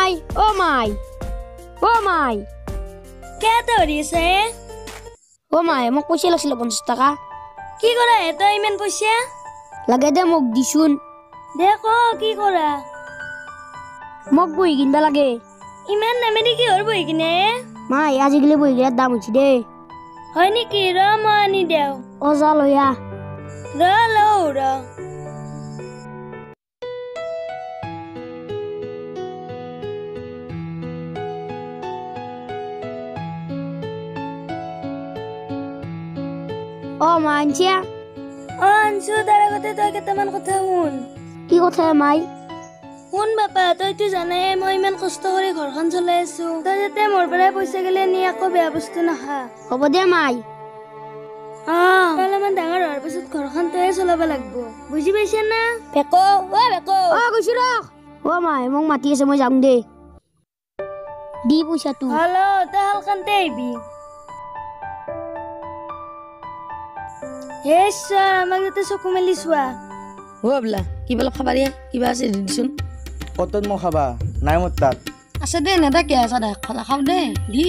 মাই মাই মাই কেতে হৰিছে মাই মোক পইচা লাগিছিল 50 টাকা কি কৰা তই ইমান পইচা লাগে দে মোক দিছোন দেখো কি কৰা মোক বহি কিনবা লাগে ইমান দামে দি কি হৰ বহি কিনে মাই আজিকালি বহি কিনাৰ দাম হৈছে দে হয় নেকি ৰ মই আনি দেও যা লয়া ৰ লও ৰ মাই আনছিয়া আনছো তাৰ আগতে তই কেইটামান কথা শুন কি কথা মাই শুন বাপা তইতো জানাই মই ইমান কষ্ট কৰি ঘৰখন চলাই আছো তই যাতে মোৰ পৰা পইচা গেলে নি আকৌ বেয়া বস্তু নাখা হ'ব দে মাই অলপমান ডাঙৰ হোৱাৰ পিছত ঘৰখন তয়ে চলাব লাগিব বুজি পাইছা না বেকো গৈছো ৰখ মাই মোক মাতি আছে মই যাম দে দি পইচাটো হেল্ল' তই হালকানতে আহিবি হে ছাৰ আমাক যাতে চকু মেলি চোৱা বোলা কিবা অলপ খাবা দিয়ে কিবা আছে দিচোন কতত মই খাবা নাই মোৰ তাত আছে দে নেথাকে আছে দে খাওঁ দে দি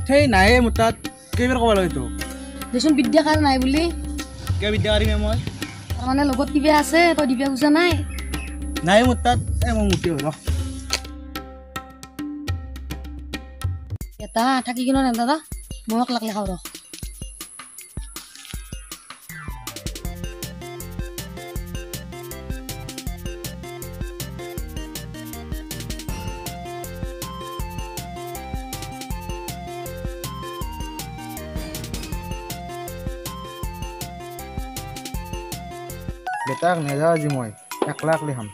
সেই নাই মোৰ তাত কেইবাৰ ক'ব লাগে তোক দেচোন বিদ্যাকাৰ নাই বুলি কিয় বিদ্যা কৰিমে মই তাৰমানে লগত কিবা আছে তই দিবা খোজা নাই মোৰ তাত মই মুঠি হ'ল এটা থাকি কিনো নাই দাদা মোক লাগলে খাওঁ ৰ বেটাক নেযাওঁ আজি মই একলা একলি খাম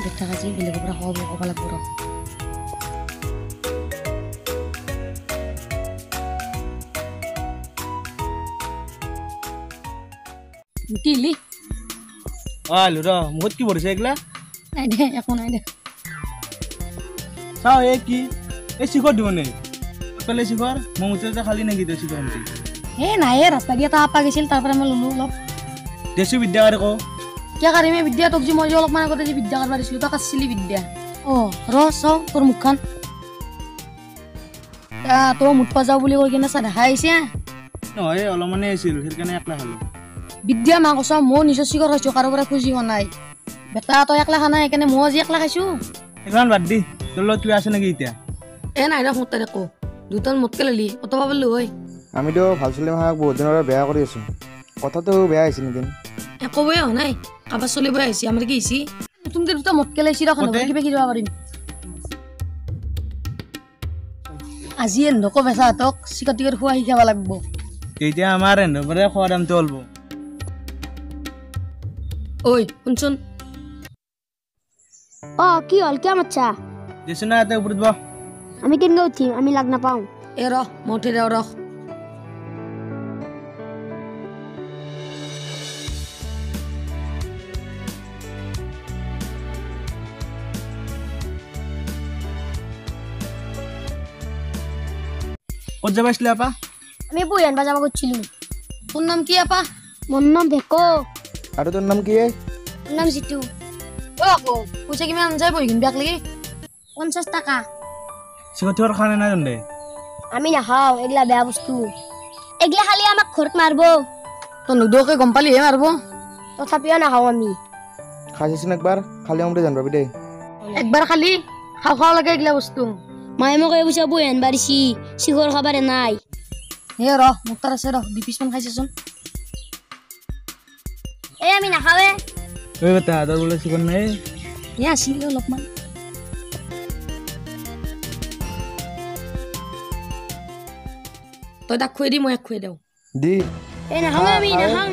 বেটাক আজি বেলেগৰ পৰা ক'ব লাগিব ৰ মুটিলি আলু ৰ মুখত কি ভৰিছে এইগিলা নাই দে একো নাই দে চাওঁ এই কি এই শিখৰ দিব নে পেলে শিখৰ মই মুঠতে খালি নেকি দে শিখৰ নাই ৰাস্তা দি এটা আপা গৈছিল তাৰ পৰা মই ল'লো অলপ দেশী বিদ্যাকাৰী কওঁ কিয় কাৰিমে বিদ্যা তোক যে মই যে অলপমান আগতে যে বিদ্যা কৰিব দিছিলোঁ তই কাছিলি বিদ্যা ৰ চাওঁ তোৰ মুখখন তই মুঠ পাজাও বুলি কৈ কিনে চা দেখা আহিছে নহয় অলপমানে আছিল সেইকাৰণে একলা খালোঁ বিদ্যা মা কৈছ মই নিজৰ চিকৰ খাইছোঁ কাৰো পৰা খুজি হোৱা নাই বেটা তই একলা খা নাই সেইকাৰণে মই আজি একলা খাইছোঁ সেইখন বাদ দি তোৰ লগত কিবা আছে নেকি এতিয়া নাই ৰ মোত একো দুটান মোতকে ললি অত পাবলো হয় আমিতো ভাল চলি মাহাক বহুত দিনৰ পৰা বেয়া কৰি আছোঁ কথাটো বেয়া হৈছে নেকি একো বেয়া হোৱা নাই কাবাৰ চলিব আহিছে আমাৰ কি হৈছে নতুনকে দুটা মোতকে লাইছি ৰ কিবা কি যাব পাৰিম আজি নকো বেচাহঁতক চিকৰ টিকৰ খোৱা শিকাব লাগিব এতিয়া আমাৰ এনে খোৱা দামটো অলব ঐ শুনচোন কি হ'ল কিয় মাতছা দেচোন না ইয়াতে ওপৰত বহ আমি কেনেকৈ উঠিম আমি লাগ নাপাওঁ ৰ মই উঠি দেও ৰখ ক'ত যাব আছিলে আপা আমি বহি আনবা যাব গৈছিলোঁ তোৰ নাম কি আপা মোৰ নাম ভেকো আৰু তোৰ নাম কি মোৰ নাম জিতু আকৌ পইচা কিমান আনজাই বহি কিন বেয়াক লাগি 50 টাকা চিকঠিৰ খানে নাই দে আমি নাখাওঁ এগলা বেয়া বস্তু এগলা খালি আমাক ঘৰত মাৰিব তই নুদুৱাকে গম পালিহে মাৰিব তথাপিও নাখাওঁ আমি খাইছিচোন একবাৰ খালি আমতে জান পাবি দেই একবাৰ খালি খাওঁ লাগে এইগিলা বস্তু মায়ে মোক এই পইচা বহি আনবা দিছি চিগৰ খাবাৰে নাই ৰ মোৰ তাত আছে ৰ 2 পিচমান খাইছেচোন আমি নাখাওঁৱে ঐ বেটা তোৰ বোলে চিকন নাই আছিল অলপমান তই তাক খুৱাই দি মই খুৱাই দিওঁ দি নাখাওঁ আমি নাখাওঁ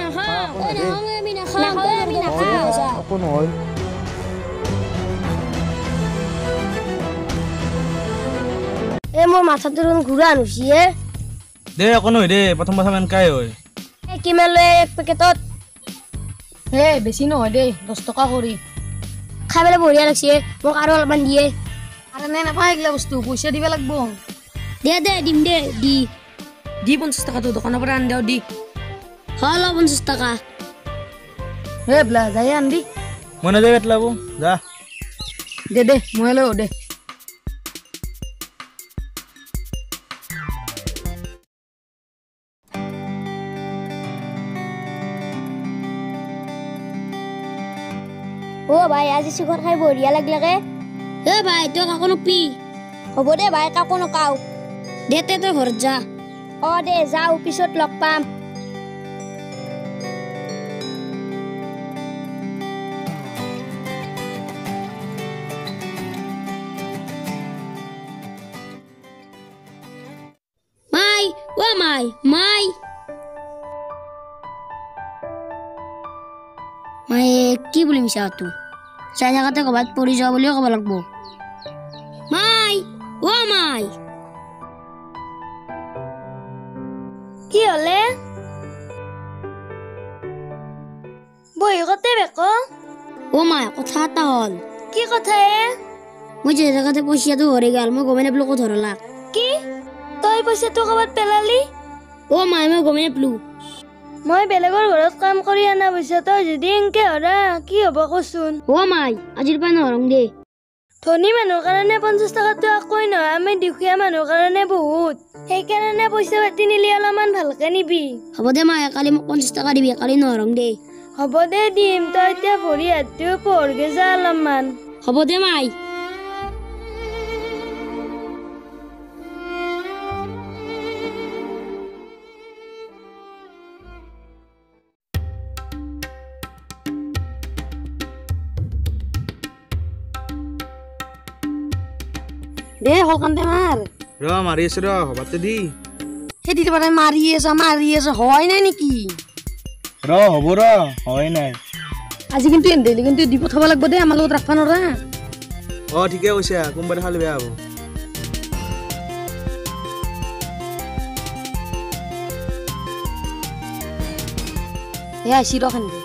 একো নহয় মোৰ মাথাটো ঘূৰা আনুছি দে একো নহয় দে প্ৰথম এনেকাই হয় কিমান লয় এক পেকেটত বেছি নহয় দেই 10 টকা কৰি খাই পেলাই বঢ়িয়া লাগছে মোক আৰু অলপমান দিয়ে আৰে নাই নাপায় এইগিলা বস্তু পইচা দিব লাগিব দে দিম দে দি দি 50 টকাটো দোকানৰ পৰা আনি দিওঁ দি হলো 50 টাকা হে বলা যাই আন দি মই নাযায় পেটলাব যা দে মই লৈ দে ও ভাই আজি শিখৰ খাই বঢ়িয়া লাগিলে এ ভাই তই কাকো নকবি হ'ব দে ভাই কাকো নকাও দে তই ঘৰত যা দে যাও পিছত লগ পাম মাই কি বুলি মিছা তো চাই থাকাতে ক'বাত পৰি যোৱা বুলিও ক'ব লাগিব মাই কি হলে বহি কতে বেক মাই কথা এটা হ'ল কি কথা মই যে জাগাতে পইচাটো হৰি গ'ল মই গমে নাপালো ক'ত হৰলা কি তই পইচাটো ক'বাত পেলালি মাই মই গমে নাপালো মই বেলেগৰ ঘৰত কাম কৰি আনা পইচা তই যদি এনকে হৰা কি হ'ব কচোন মাই আজিৰ পৰা নৰং দে ধনী মানুহৰ কাৰণে 50 টকাটো একোই নহয় আমি দুখীয়া মানুহৰ কাৰণে বহুত সেইকাৰণে পইচা পাতি নিলি অলপমান ভালকে নিবি হ'ব দে মাই কালি মোক 50 টকা দিবি কালি নৰং দে হ'ব দে দিম তই এতিয়া ভৰি হাতটো পঢ়গে যা অলপমান হ'ব দে মাই দে হলকান্তে মাৰ মাৰি আছো হবাতে দি খেতিৰ পৰা মাৰি আছে হয় নাই নেকি হ'ব হয় নাই আজি কিন্তু এন্দেলি কিন্তু দি পঠাব লাগিব দে আমাৰ লগত ৰাখবা নৰা ঠিকে কৈছা কোনবাৰে খালি বেয়া হ'ব এয়া আহিছি ৰ খান্দি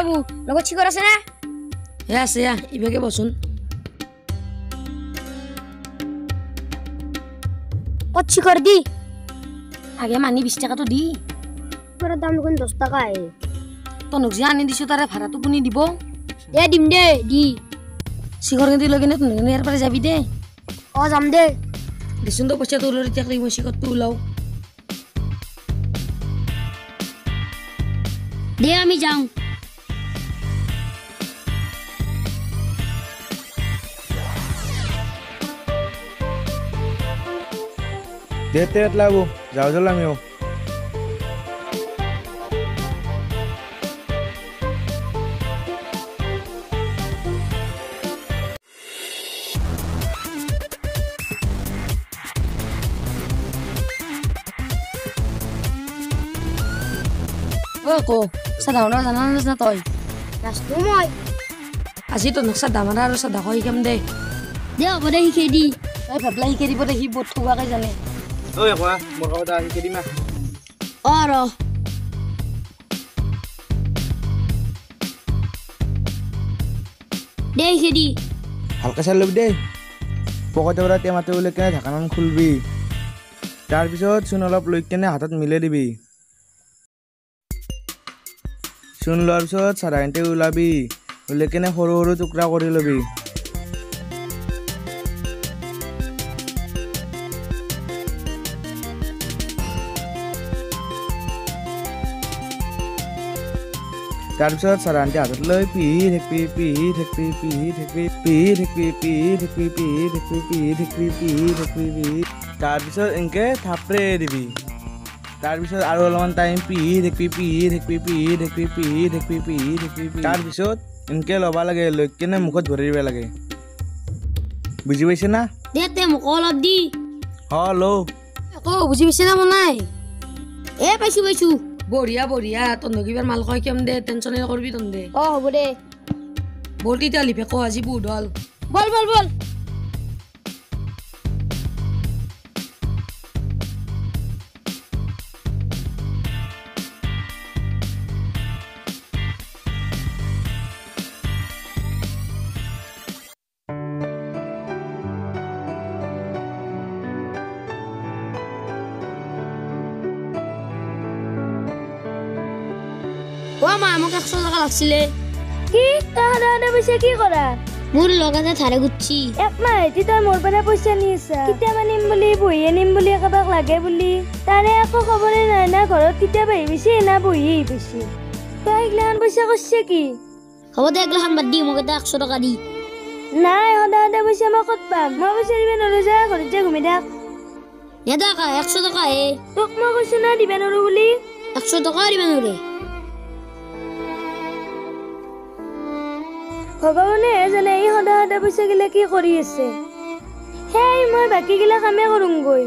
বাবু লগত চিকৰ আছে না এয়া আছে ইভাগে বচোন ক'ত চিকৰ দি আগে মানি 20 টাকাটো দি তোৰ দাম দেখোন 10 টাকা তনক যে আনি দিছো তাৰে ভাড়াটো কোনি দিব দে দিম দে দি চিকৰ কেন্দি লৈ কিনে তনক ইয়াৰ পৰা যাবি দে যাম দে দেচোন তো পইচাটো লৈ এতিয়া মই চিকৰটো ওলাও দে আমি যাওঁ দেতে পেটলাব যাও চল আমিও কো সাদা হনা জানা না তই ৰাস্তো মই আজি তো নকশা দামাৰা আৰু সাদা হৈ কেম দে হ'ব দে শিকাই দি তই ভাবলা শিকাই দিব দে সি বহুত ঠগাকে জানে কোৱা মোৰ কথা শিকাই দিমা ৰ দে শিকাই দি ভালকে চাই ল'বি দেই পকেটৰ পৰা টেমাটো উলিয়াই কেনে ঢাকনাখন খুলবি তাৰপিছত চূণ অলপ লৈ কেনে হাতত মিলাই দিবি চূণ লোৱাৰ পিছত চাধাৰণতে ওলাবি ওলাই কেনে সৰু সৰু টুকুৰা কৰি ল'বি তাৰপিছত চাধাৰণতে হাতত লৈ পিহি থাকিবি তাৰপিছত এনেকে থাপৰে দিবি তাৰপিছত আৰু অলপমান টাইম পিহি থাকিবি তাৰপিছত এনেকে ল'বা লাগে লৈ কেনে মুখত ভৰি দিব লাগে বুজি পাইছে না দে মোক অলপ দি ল আকৌ বুজি পাইছে না মনাই পাইছো বঢ়িয়া তন্দে কিবাৰ মাল কয় কেম দে টেনচন নকৰবি তন্দে হ'ব দে বলটি তালি ফেকো আজি বহুত হল বল অ' মা মোক 100 টকা লাগছিলে। কি তই সদায় সদায় পইচা কি কৰা? মোৰ লগতে ধাৰে গুচি। একমাহ হেতি তই মোৰ পৰা পইচা নি আছা, কেতিয়াবা নিম বুলি বহি নিম বুলি কাৰোবাক লাগে বুলি, তাৰে একো খবৰে নাই না ঘৰত কেতিয়াবা আহি পাইছে না বহি আহি পাইছে। তই এইগিলাখান পইচা কৰছে কি? হ'ব দে এইগিলাখান বাদ দি মোক এটা 100 টকা দি। নাই সদায় সদায় পইচা মই ক'ত পাম? মই পইচা দিব নোৱাৰো, যা ঘৰত যা ঘুমি থাক। নেদাকা 100 টকা হে। তোক মই কৈছো না দিব নোৱাৰো বুলি। 100 টকা দিবা নোৱাৰে। ভগৱানেহে জানে ই সদায় সদায় পইচা গিলা কি কৰি আছে। সেই মই বাকী গিলা কামে কৰোঁগৈ।